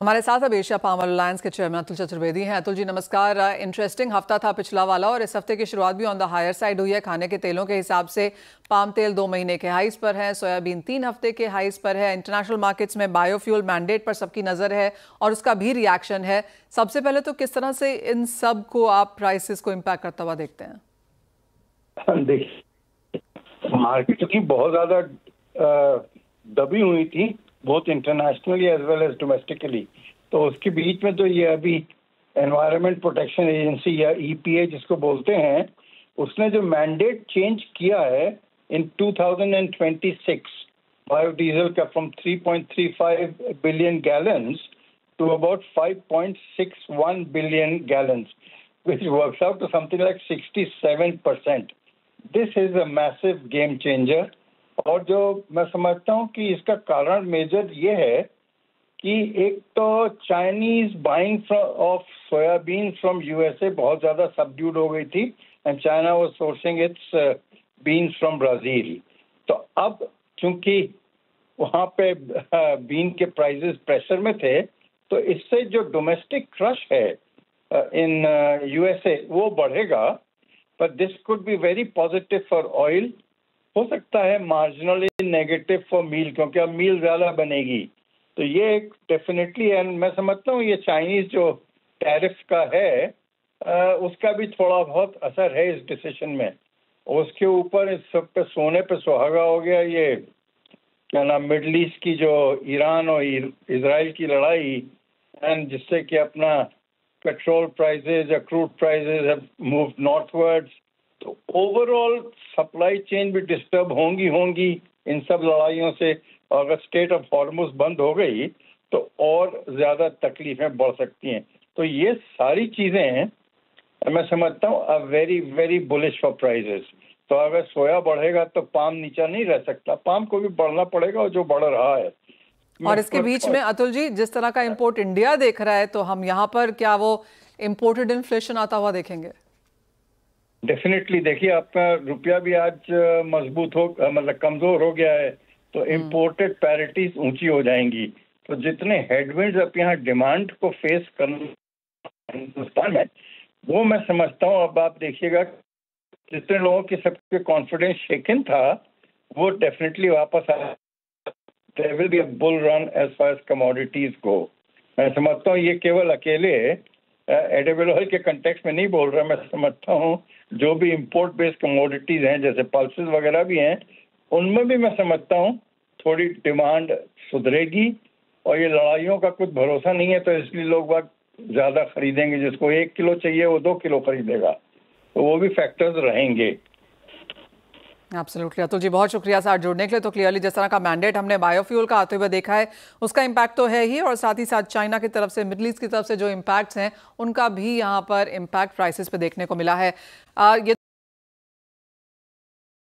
हमारे साथ अब एशिया पाम अलायंस के चेयरमैन अतुल चतुर्वेदी हैं। अतुल जी नमस्कार। इंटरेस्टिंग हफ्ता था पिछला वाला और इस हफ्ते की शुरुआत भी ऑन द हायर साइड हुई है। खाने के तेलों के हिसाब से पाम तेल 2 महीने के हाइस पर है, सोयाबीन 3 हफ्ते के हाइस पर है। इंटरनेशनल मार्केट्स में बायोफ्यूल मैंडेट पर सबकी नज़र है और उसका भी रिएक्शन है। सबसे पहले तो किस तरह से इन सब को आप प्राइसेस को इम्पैक्ट करता हुआ देखते हैं? देखिए, मार्केट की बहुत ज्यादा दबी हुई थी, बहुत internationally as well as domestically. तो उसके बीच में तो ये अभी एनवायरनमेंट प्रोटेक्शन एजेंसी या ईपीए जिसको बोलते हैं, उसने जो मैंडेट चेंज किया है इन 2026 बायोडीजल का from 3.35 billion gallons to about 5.61 billion gallons, which works out to something like 67%. This is a massive game changer. और जो मैं समझता हूँ कि इसका कारण मेजर ये है कि एक तो Chinese buying of soybean from USA बहुत ज़्यादा सबड्यूड हो गई थी and China was sourcing it's beans from Brazil. तो अब चूंकि वहाँ पे बीन के प्राइसेस प्रेशर में थे, तो इससे जो डोमेस्टिक क्रश है इन यूएसए वो बढ़ेगा। पर this could be very positive for oil. हो सकता है मार्जिनली नेगेटिव फॉर मील, क्योंकि अब मील ज़्यादा बनेगी। तो ये एक डेफिनेटली, एंड मैं समझता हूँ ये चाइनीज जो टैरिफ का है उसका भी थोड़ा बहुत असर है इस डिसीजन में। उसके ऊपर इस सब पे सोने पे सुहागा हो गया ये क्या नाम मिडल ईस्ट की जो ईरान और इजराइल की लड़ाई, एंड जिससे कि अपना पेट्रोल प्राइसेस या crude prices have moved northwards. तो ओवरऑल सप्लाई चेन भी डिस्टर्ब होंगी इन सब लड़ाइयों से। और अगर स्टेट ऑफ हॉर्मुज बंद हो गई तो और ज़्यादा तकलीफें बढ़ सकती हैं। तो ये सारी चीज़ें हैं, मैं समझता हूँ a very very bullish for prices. तो अगर सोया बढ़ेगा तो पाम नीचा नहीं रह सकता, पाम को भी बढ़ना पड़ेगा और जो बढ़ रहा है। और इसके बीच में अतुल जी जिस तरह का इंपोर्ट इंडिया देख रहा है, तो हम यहाँ पर क्या वो इंपोर्टेड इन्फ्लेशन आता हुआ देखेंगे? डेफिनेटली। देखिए, आपका रुपया भी आज मजबूत हो मतलब कमजोर हो गया है, तो इम्पोर्टेड पैरिटीज ऊंची हो जाएंगी। तो जितने हेडविंड्स अब यहाँ डिमांड को फेस करना हिंदुस्तान में, वो मैं समझता हूँ अब आप देखिएगा जितने लोगों के सबके कॉन्फिडेंस शेकन था वो डेफिनेटली वापस आ। There will be a bull run as far as commodities go. मैं समझता हूँ ये केवल अकेले एडिबल ऑयल के कंटेक्स्ट में नहीं बोल रहा। मैं समझता हूँ जो भी इंपोर्ट बेस्ड कमोडिटीज हैं जैसे पल्सेस वगैरह भी हैं, उनमें भी मैं समझता हूँ थोड़ी डिमांड सुधरेगी। और ये लड़ाइयों का कुछ भरोसा नहीं है, तो इसलिए लोग बात ज़्यादा खरीदेंगे। जिसको 1 किलो चाहिए वो 2 किलो खरीदेगा। तो वो भी फैक्टर्स रहेंगे। एब्सोल्युटली अतुल जी, बहुत शुक्रिया साथ जुड़ने के लिए। तो क्लियरली जिस तरह का मैंडेट हमने बायोफ्यूल का आते हुए देखा है उसका इम्पैक्ट तो है ही, और साथ ही साथ चाइना की तरफ से मिडल ईस्ट की तरफ से जो इम्पैक्ट्स हैं उनका भी यहाँ पर इम्पैक्ट प्राइसेस पे देखने को मिला है। ये